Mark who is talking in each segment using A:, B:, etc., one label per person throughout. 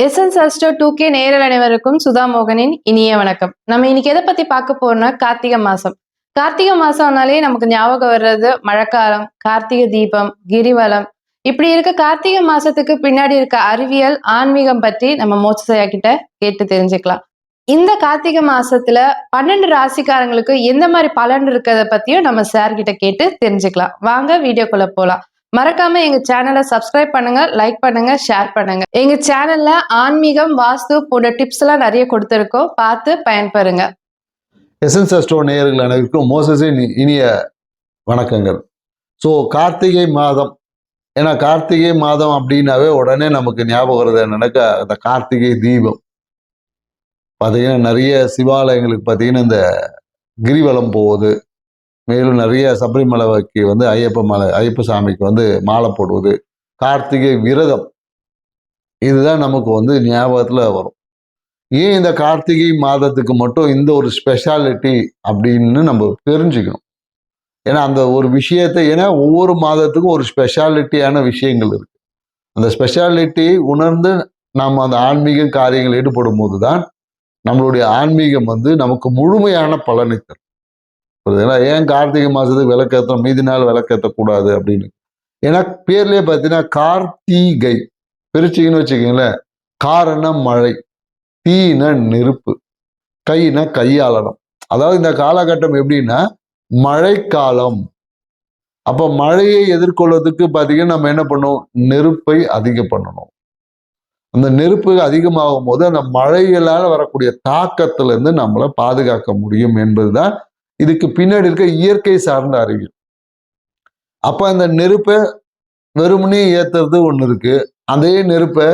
A: எஸ்என்ஸ் astro 2K நேயர்கள் அனைவருக்கும் சுதா மோகனின் இனிய வணக்கம். நம்ம இன்னைக்கு எதை பத்தி பார்க்க போறோம்னா கார்த்திகை மாசம். கார்த்திகை மாசம்னாலே நமக்கு ஞாபகம் வர்றது மழைக்காலம், கார்த்திகை தீபம், கிரிவலம். இப்படி இருக்க கார்த்திகை மாசத்துக்கு பின்னாடி இருக்க அறிவியல், ஆன்மீகம் பற்றி நம்ம மோட்சயா கிட்ட கேட்டு தெரிஞ்சுக்கலாம். இந்த கார்த்திகை மாசத்துல 12 ராசிக்காரங்களுக்கு எந்த மாதிரி பலன் இருக்கிறத பத்தியும் நம்ம சார் கிட்ட கேட்டு தெரிஞ்சுக்கலாம். வாங்க வீடியோக்குள்ள போலாம். மறக்காம எங்க சேனலை சப்ஸ்கிரைப் பண்ணுங்க, லைக் பண்ணுங்க, ஷேர் பண்ணுங்க. எங்க சேனல்ல ஆன்மீகம், வாஸ்து போன்ற டிப்ஸ் எல்லாம் நிறைய கொடுத்திருக்கோம், பார்த்து பயன்பெறுங்க.
B: எஸ்என்ஸ் அஸ்ட்ரோ நேயர்கள் அனைவருக்கும் மோசஸின் இனிய வணக்கங்கள். ஸோ கார்த்திகை மாதம், ஏன்னா கார்த்திகை மாதம் அப்படின்னாவே உடனே நமக்கு ஞாபகம் வருது என்னன்னாக்கா அந்த கார்த்திகை தீபம். பார்த்தீங்கன்னா நிறைய சிவாலயங்களுக்கு பார்த்தீங்கன்னா இந்த கிரிவலம் போவது, மேலும் நிறைய சபரிமலைக்கு வந்து ஐயப்ப சாமிக்கு வந்து மாலை போடுவது, கார்த்திகை விரதம், இதுதான் நமக்கு வந்து ஞாபகத்தில் வரும். ஏன் இந்த கார்த்திகை மாதத்துக்கு மட்டும் இந்த ஒரு ஸ்பெஷாலிட்டி அப்படின்னு நம்ம தெரிஞ்சுக்கணும். ஏன்னா அந்த ஒரு விஷயத்தை, ஏன்னா ஒவ்வொரு மாதத்துக்கும் ஒரு ஸ்பெஷாலிட்டியான விஷயங்கள் இருக்கு. அந்த ஸ்பெஷாலிட்டி உணர்ந்து நாம் அந்த ஆன்மீக காரியங்கள் ஈடுபடும் போது தான் நம்மளுடைய ஆன்மீகம் வந்து நமக்கு முழுமையான பலனை தரும். ஏன்னா ஏன் கார்த்திகை மாதத்துக்கு விளக்கேற்றோம், மீதி நாள் விளக்கேற்றக்கூடாது அப்படின்னு. ஏன்னா பேர்லேயே பார்த்தீங்கன்னா கார்த்திகை பிரிச்சிங்கன்னு வச்சுக்கீங்களேன். காரண மழை, தீன நெருப்பு, கைனா கையாளனம். அதாவது இந்த காலகட்டம் எப்படின்னா மழைக்காலம். அப்போ மழையை எதிர்கொள்வதற்கு பார்த்தீங்கன்னா நம்ம என்ன பண்ணோம், நெருப்பை அதிகம் பண்ணணும். அந்த நெருப்பு அதிகமாகும் போது அந்த மழைகளால் வரக்கூடிய தாக்கத்திலிருந்து நம்மளை பாதுகாக்க முடியும் என்பதுதான் இதுக்கு பின்னாடி இருக்க இயற்கை சார்ந்த அறிவியல். அப்ப அந்த நெருப்பை வெறுமனே ஏத்துறது ஒண்ணு இருக்கு. அதே நெருப்பை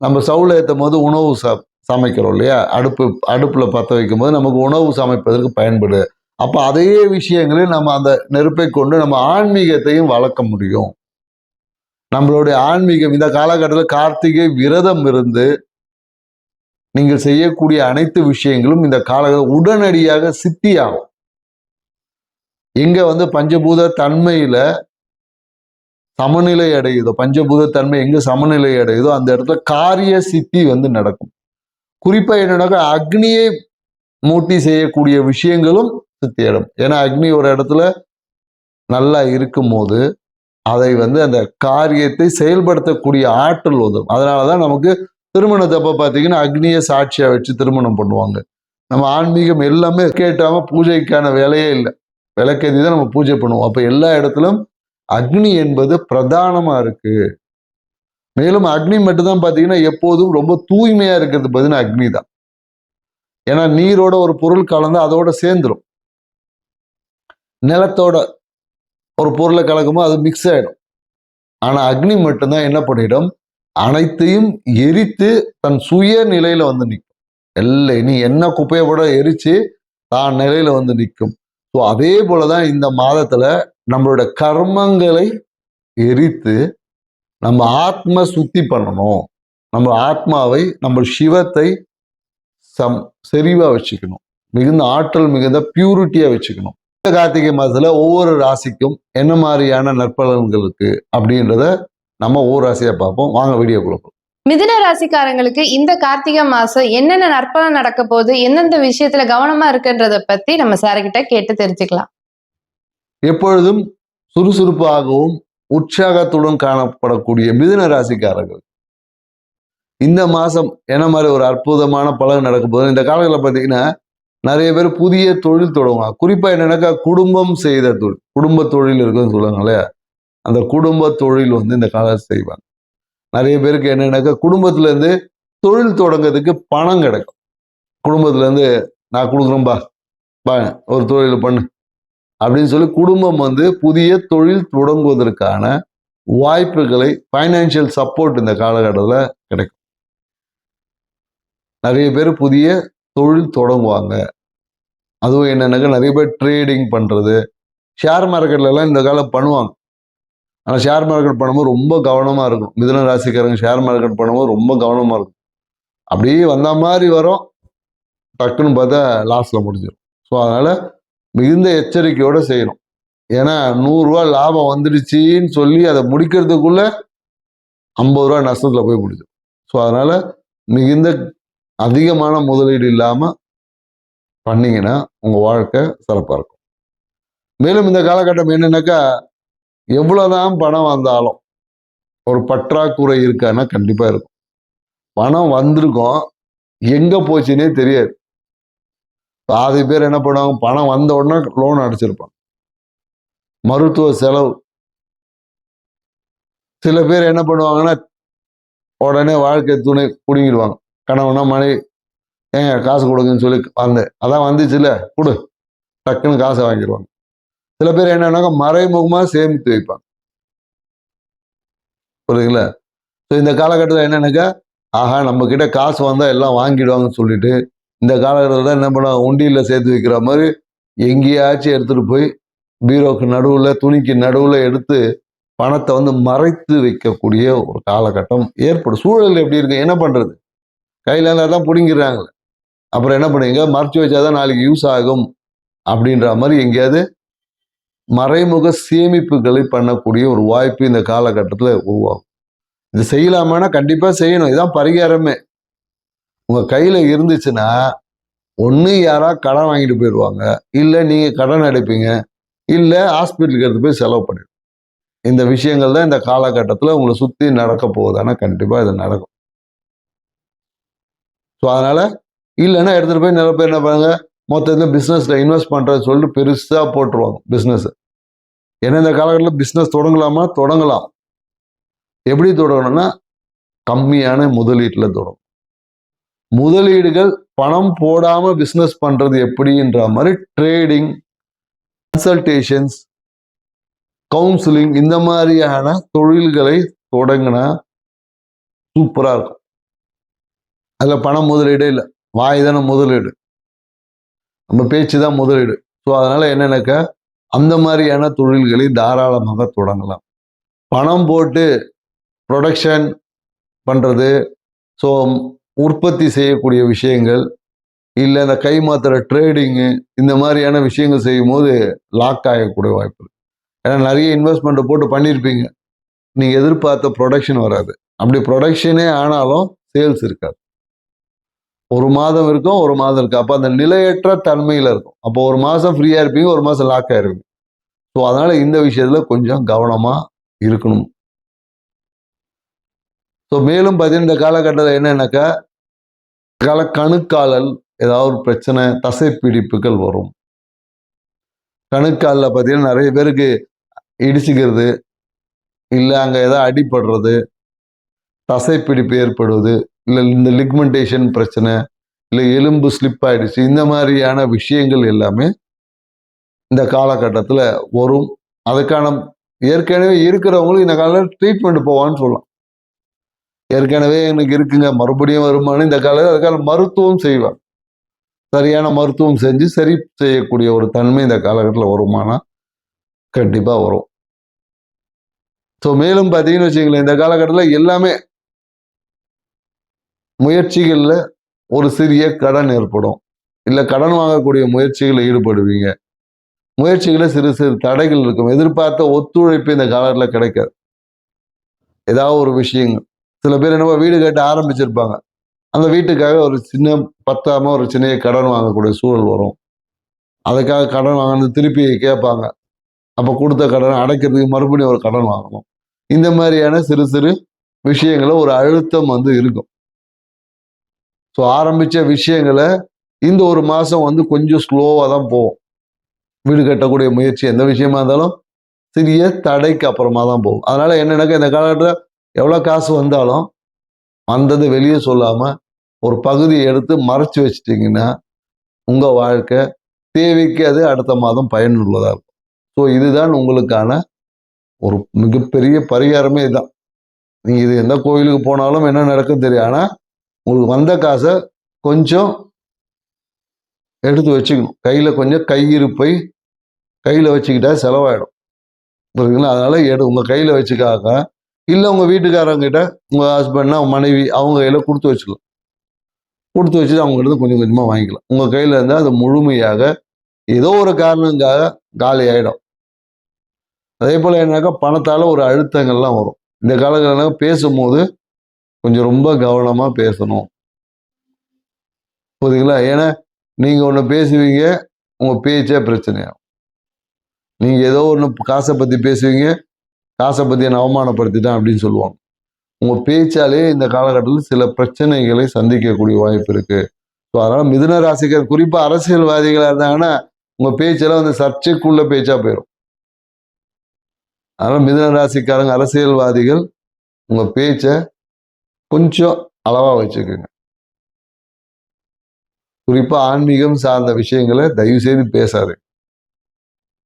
B: நம்ம சவுல ஏற்றும் போது உணவு சமைக்கிறோம் இல்லையா, அடுப்புல பற்ற வைக்கும் போது நமக்கு உணவு சமைப்பதற்கு பயன்படுது. அப்ப அதே விஷயங்களில் நம்ம அந்த நெருப்பை கொண்டு நம்ம ஆன்மீகத்தையும் வளர்க்க முடியும். நம்மளுடைய ஆன்மீகம் இந்த காலகட்டத்தில் கார்த்திகை விரதம் இருந்து நீங்கள் செய்யக்கூடிய அனைத்து விஷயங்களும் இந்த காலகட்டம் உடனடியாக சித்தியாகும். எங்க வந்து பஞ்சபூத தன்மையில சமநிலை அடையுதோ, பஞ்சபூத தன்மை எங்க சமநிலை அடையுதோ அந்த இடத்துல காரிய சித்தி வந்து நடக்கும். குறிப்பா என்னன்னாக்கா அக்னியை மூட்டி செய்யக்கூடிய விஷயங்களும் சித்தி அடையும். ஏன்னா அக்னி ஒரு இடத்துல நல்லா இருக்கும் போது அதை வந்து அந்த காரியத்தை செயல்படுத்தக்கூடிய ஆற்றல் உதவும். அதனாலதான் நமக்கு திருமணத்தப்ப பார்த்தீங்கன்னா அக்னியை சாட்சியா வச்சு திருமணம் பண்ணுவாங்க. நம்ம ஆன்மீகம் எல்லாமே கேட்டாம பூஜைக்கான வேலையே இல்லை, விளக்கேற்றி தான் நம்ம பூஜை பண்ணுவோம். அப்ப எல்லா இடத்திலும் அக்னி என்பது பிரதானமா இருக்கு. மேலும் அக்னி மட்டும்தான் பார்த்தீங்கன்னா எப்போதும் ரொம்ப தூய்மையா இருக்கிறது பார்த்தீங்கன்னா அக்னி தான். ஏன்னா நீரோட ஒரு பொருள் கலந்து அதோட சேர்ந்துடும். நிலத்தோட ஒரு பொருளை கலக்கும்போது அது மிக்ஸ் ஆயிடும். ஆனா அக்னி மட்டும்தான் என்ன பண்ணிடும், அனைத்தையும் எரித்து தன் சுய நிலையில வந்து நிற்கும். நீ என்ன குப்பையை கூட எரிச்சு தான் நிலையில வந்து நிற்கும். ஸோ அதே போலதான் இந்த மாதத்துல நம்மளோட கர்மங்களை எரித்து நம்ம ஆத்ம சுத்தி பண்ணணும். நம்ம ஆத்மாவை, நம்ம சிவத்தை செறிவா வச்சுக்கணும், மிகுந்த ஆற்றல் மிகுந்த பியூரிட்டியா வச்சுக்கணும். இந்த கார்த்திகை மாதத்துல ஒவ்வொரு ராசிக்கும் என்ன மாதிரியான நற்பலன்கள் இருக்கு அப்படின்றத நம்ம ஒவ்வொரு ராசியா பார்ப்போம். வாங்க வீடியோக்குள்ள போவோம்.
A: மிதுன ராசிக்காரங்களுக்கு இந்த கார்த்திகை மாசம் என்னென்ன நற்பலன் நடக்க போகுது, எந்தெந்த விஷயத்துல கவனமா இருக்குன்றத பத்தி நம்ம சார்கிட்ட கேட்டு தெரிஞ்சுக்கலாம்.
B: எப்பொழுதும் சுறுசுறுப்பாகவும் உற்சாகத்துடன் காணப்படக்கூடிய மிதுன ராசிக்காரர்கள் இந்த மாசம் என்ன மாதிரி ஒரு அற்புதமான பலன் நடக்க போகுது. இந்த காலங்களில் பார்த்தீங்கன்னா நிறைய பேர் புதிய தொழில் தொடங்குவாங்க. குறிப்பா என்னன்னாக்கா குடும்பம் செய்த தொழில், குடும்ப தொழில் இருக்குன்னு சொல்லுவாங்களே, அந்த குடும்ப தொழில் வந்து இந்த காலத்தில் செய்வாங்க. நிறைய பேருக்கு என்னன்னாக்கா குடும்பத்துல இருந்து தொழில் தொடங்கிறதுக்கு பணம் கிடைக்கும். குடும்பத்துல இருந்து நான் கொடுக்குறேன்பா, ஒரு தொழில் பண்ணு அப்படின்னு சொல்லி குடும்பம் வந்து புதிய தொழில் தொடங்குவதற்கான வாய்ப்புகளை, பைனான்சியல் சப்போர்ட் இந்த காலகட்டத்தில் கிடைக்கும். நிறைய பேர் புதிய தொழில் தொடங்குவாங்க. அதுவும் என்னன்னாக்கா நிறைய பேர் ட்ரேடிங் பண்றது, ஷேர் மார்க்கெட்ல எல்லாம் இந்த காலம் பண்ணுவாங்க. ஆனால் ஷேர் மார்க்கெட் பண்ணும்போது ரொம்ப கவனமா இருக்கும். மிதுன ராசிக்காரங்க ஷேர் மார்க்கெட் பண்ணும்போது ரொம்ப கவனமா இருக்கும். அப்படியே வந்த மாதிரி வரும், டக்குன்னு பார்த்தா லாஸ்ல முடிஞ்சிடும். ஸோ அதனால மிகுந்த எச்சரிக்கையோட செய்யணும். ஏன்னா 100 ரூபா லாபம் வந்துடுச்சின்னு சொல்லி அதை முடிக்கிறதுக்குள்ள 50 ரூபா நஷ்டத்துல போய் முடிஞ்சிடும். ஸோ அதனால மிகுந்த அதிகமான முதலீடு இல்லாமல் பண்ணீங்கன்னா உங்கள் வாழ்க்கை சிறப்பாக இருக்கும். மேலும் இந்த காலகட்டம் என்னன்னாக்கா, எவ்வளோதான் பணம் வந்தாலும் ஒரு பற்றாக்குறை இருக்கான்னா கண்டிப்பாக இருக்கும். பணம் வந்திருக்கும், எங்கே போச்சுன்னே தெரியாது. பாதி பேர் என்ன பண்ணுவாங்க, பணம் வந்த உடனே லோன் அடைச்சிருப்பாங்க. மருத்துவ செலவு. சில பேர் என்ன பண்ணுவாங்கன்னா, உடனே வாழ்க்கை துணை பிடுங்கிடுவாங்க. கணவனா மனைவி, ஏங்க காசு கொடுங்கன்னு சொல்லி அதான் வந்துச்சுல்ல கொடு, டக்குன்னு காசை வாங்கிடுவாங்க. சில பேர் என்னன்னாக்கா மறைமுகமாக சேமித்து வைப்பாங்க. புரியுதுங்களா? ஸோ இந்த காலகட்டத்தில் என்னன்னாக்கா, ஆஹா நம்ம கிட்ட காசு வந்தால் எல்லாம் வாங்கிடுவாங்கன்னு சொல்லிட்டு இந்த காலகட்டத்தில் என்ன பண்ணுவாங்க, உண்டியில் சேர்த்து வைக்கிற மாதிரி எங்கேயாச்சும் எடுத்துகிட்டு போய் பீரோக்கு நடுவில் துணிக்கு நடுவில் எடுத்து பணத்தை மறைத்து வைக்கக்கூடிய ஒரு காலகட்டம் ஏற்படும். சூழல் எப்படி இருக்கு, என்ன பண்ணுறது, கையில் இருந்தால் தான் பிடுங்கிடுறாங்க. அப்புறம் என்ன பண்ணுவீங்க, மறைச்சி வச்சாதான் நாளைக்கு யூஸ் ஆகும் அப்படின்ற மாதிரி எங்கேயாவது மறைமுக சேமிப்புகளை பண்ணக்கூடிய ஒரு வாய்ப்பு இந்த காலகட்டத்தில் உருவாகும். இது செய்யலாமான்னா கண்டிப்பாக செய்யணும். இதுதான் பரிகாரமே. உங்கள் கையில் இருந்துச்சுன்னா ஒன்று யாராவது கடன் வாங்கிட்டு போயிடுவாங்க, இல்லை நீங்கள் கடன் அடைப்பீங்க, இல்லை ஹாஸ்பிட்டலுக்கு எடுத்து போய் செலவு பண்ணிடுவோம். இந்த விஷயங்கள் தான் இந்த காலகட்டத்தில் உங்களை சுற்றி நடக்க போகுதுன்னா கண்டிப்பாக இது நடக்கும். ஸோ அதனால் இல்லைன்னா எடுத்துகிட்டு போய் நிறைய பேர் என்ன பண்ணுவாங்க, மொத்தத்தில் பிஸ்னஸில் இன்வெஸ்ட் பண்ணுறதுன்னு சொல்லிட்டு பெருசாக போட்டுருவாங்க பிஸ்னஸ். ஏன்னா இந்த காலகட்டத்தில் பிஸ்னஸ் தொடங்கலாமா, தொடங்கலாம். எப்படி தொடங்கணும்னா கம்மியான முதலீட்டில் தொடங்கும். முதலீடுகள் பணம் போடாமல் பிஸ்னஸ் பண்ணுறது எப்படின்ற மாதிரி ட்ரேடிங், கன்சல்டேஷன்ஸ், கவுன்சிலிங் இந்த மாதிரியான தொழில்களை தொடங்கினா சூப்பராக இருக்கும். அதில் பணம் முதலீடே இல்லை, வாய் தானே முதலீடு, நம்ம பேச்சு தான் முதலீடு. ஸோ அதனால் என்னன்னாக்கா அந்த மாதிரியான தொழில்களை தாராளமாக தொடங்கலாம். பணம் போட்டு ப்ரொடக்ஷன் பண்ணுறது, ஸோ உற்பத்தி செய்யக்கூடிய விஷயங்கள், இல்லை இந்த கை மாத்திர ட்ரேடிங்கு இந்த மாதிரியான விஷயங்கள் செய்யும் போது லாக் ஆகக்கூடிய வாய்ப்பு இருக்குது. ஏன்னா நிறைய இன்வெஸ்ட்மெண்ட்டை போட்டு பண்ணியிருப்பீங்க, நீங்கள் எதிர்பார்த்த ப்ரொடக்ஷன் வராது. அப்படி ப்ரொடக்ஷனே ஆனாலும் சேல்ஸ் இருக்காது. ஒரு மாதம் இருக்கும், ஒரு மாதம் இருக்கு. அப்போ அந்த நிலையற்ற தன்மையில் இருக்கும். அப்போ ஒரு மாதம் ஃப்ரீயாக இருப்பீங்க, ஒரு மாதம் லாக் ஆயிருவீங்க. ஸோ அதனால இந்த விஷயத்தில் கொஞ்சம் கவனமாக இருக்கணும். ஸோ மேலும் பார்த்தீங்கன்னா இந்த காலகட்டத்தில் என்னன்னாக்கா கணுக்காலல் ஏதாவது ஒரு பிரச்சனை, தசைப்பிடிப்புகள் வரும். கணுக்காலில் பார்த்தீங்கன்னா நிறைய பேருக்கு இடிச்சுக்கிறது, இல்லை அங்கே ஏதாவது அடிபடுறது, தசைப்பிடிப்பு ஏற்படுவது, இல்லை இந்த லிக்மெண்டேஷன் பிரச்சனை, இல்லை எலும்பு ஸ்லிப் ஆயிடுச்சு, இந்த மாதிரியான விஷயங்கள் எல்லாமே இந்த காலகட்டத்தில் வரும். அதுக்கான ஏற்கனவே இருக்கிறவங்களும் இந்த காலத்தில் ட்ரீட்மெண்ட் போவான்னு சொல்லலாம். ஏற்கனவே எனக்கு இருக்குங்க மறுபடியும் வருமானு இந்த காலத்தில் அதுக்கான மருத்துவம் செய்வாங்க. சரியான மருத்துவம் செஞ்சு சரி செய்யக்கூடிய ஒரு தன்மை இந்த காலகட்டத்தில் வருமானா கண்டிப்பாக வரும். ஸோ மேலும் பார்த்தீங்கன்னு வச்சுங்களேன், இந்த காலகட்டத்தில் எல்லாமே முயற்சிகளில் ஒரு சிறிய கடன் ஏற்படும், இல்லை கடன் வாங்கக்கூடிய முயற்சிகளில் ஈடுபடுவீங்க. முயற்சிகளில் சிறு சிறு தடைகள் இருக்கும். எதிர்பார்த்த ஒத்துழைப்பு இந்த காலத்தில் கிடைக்காது. ஏதாவது ஒரு விஷயங்கள், சில பேர் என்னவோ வீடு கட்ட ஆரம்பிச்சிருப்பாங்க, அந்த வீட்டுக்காக ஒரு சின்ன பத்தாம ஒரு சின்ன கடன் வாங்கக்கூடிய சூழல் வரும். அதுக்காக கடன் வாங்கினது திருப்பி கேட்பாங்க. அப்போ கொடுத்த கடனை அடைக்கிறதுக்கு மறுபடியும் ஒரு கடன் வாங்கணும். இந்த மாதிரியான சிறு சிறு விஷயங்களை ஒரு அழுத்தம் இருக்கும். ஸோ ஆரம்பித்த விஷயங்களை இந்த ஒரு மாதம் கொஞ்சம் ஸ்லோவாக தான் போகும். வீடு கட்டக்கூடிய முயற்சி எந்த விஷயமா இருந்தாலும் சிறிய தடைக்கு அப்புறமா தான் போகும். அதனால என்னன்னாக்கா இந்த காலகட்டத்தில் எவ்வளோ காசு வந்தாலும் வந்தது வெளியே சொல்லாமல் ஒரு பகுதியை எடுத்து மறைச்சி வச்சிட்டிங்கன்னா உங்கள் வாழ்க்கை தேவைக்கு அது அடுத்த மாதம் பயனுள்ளதாக இருக்கும். ஸோ இதுதான் உங்களுக்கான ஒரு மிகப்பெரிய பரிகாரமே இதுதான். நீங்கள் இது எந்த கோயிலுக்கு போனாலும் என்ன நடக்கும் தெரியும். ஆனால் உங்களுக்கு வந்த காசை கொஞ்சம் எடுத்து வச்சுக்கணும். கையில் கொஞ்சம் கையிருப்பை கையில் வச்சுக்கிட்டா செலவாயிடும். புரியுதுங்களா? அதனால் உங்கள் கையில் வச்சுக்காக, இல்லை உங்கள் வீட்டுக்காரங்கிட்ட உங்கள் ஹஸ்பண்ட்னா மனைவி அவங்க கையில் கொடுத்து வச்சுக்கலாம். கொடுத்து வச்சுட்டு அவங்ககிட்ட கொஞ்சம் கொஞ்சமாக வாங்கிக்கலாம். உங்கள் கையில் இருந்தால் அது முழுமையாக ஏதோ ஒரு காரணங்காக காலி ஆகிடும். அதே போல் என்னன்னாக்கா பணத்தால் ஒரு அழுத்தங்கள்லாம் வரும். இந்த காலகட்டத்தில் பேசும்போது கொஞ்சம் ரொம்ப கவனமாக பேசணும். புரியுதுங்களா? ஏன்னா நீங்க ஒண்ணு பேசுவீங்க, உங்க பேச்சே பிரச்சனையாகும். நீங்க ஏதோ ஒண்ணு காசை பத்தி பேசுவீங்க, காசை பத்தி என்ன அவமானப்படுத்திட்டான் அப்படின்னு சொல்லுவாங்க. உங்க பேச்சாலே இந்த காலகட்டத்தில் சில பிரச்சனைகளை சந்திக்கக்கூடிய வாய்ப்பு இருக்கு. ஸோ அதனால மிதுன ராசிக்கார் குறிப்பா அரசியல்வாதிகளா இருந்தாங்கன்னா, உங்க பேச்செல்லாம் வந்து சர்ச்சைக்குள்ள பேச்சா போயிடும். அதனால மிதுன ராசிக்காரங்க அரசியல்வாதிகள் உங்க பேச்சை கொஞ்சம் அளவா வச்சுக்கோங்க. குறிப்பா ஆன்மீகம் சார்ந்த விஷயங்களை தயவு செய்து பேசாதீங்க.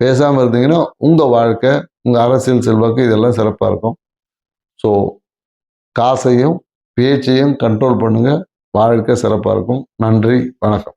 B: பேசாம இருந்தீங்கன்னா உங்க வாழ்க்கை, உங்க அரசியல் செல்வாக்கு இதெல்லாம் சிறப்பா இருக்கும். ஸோ காசையும் பேச்சையும் கண்ட்ரோல் பண்ணுங்க. வாழ்க்கை சிறப்பா இருக்கும். நன்றி, வணக்கம்.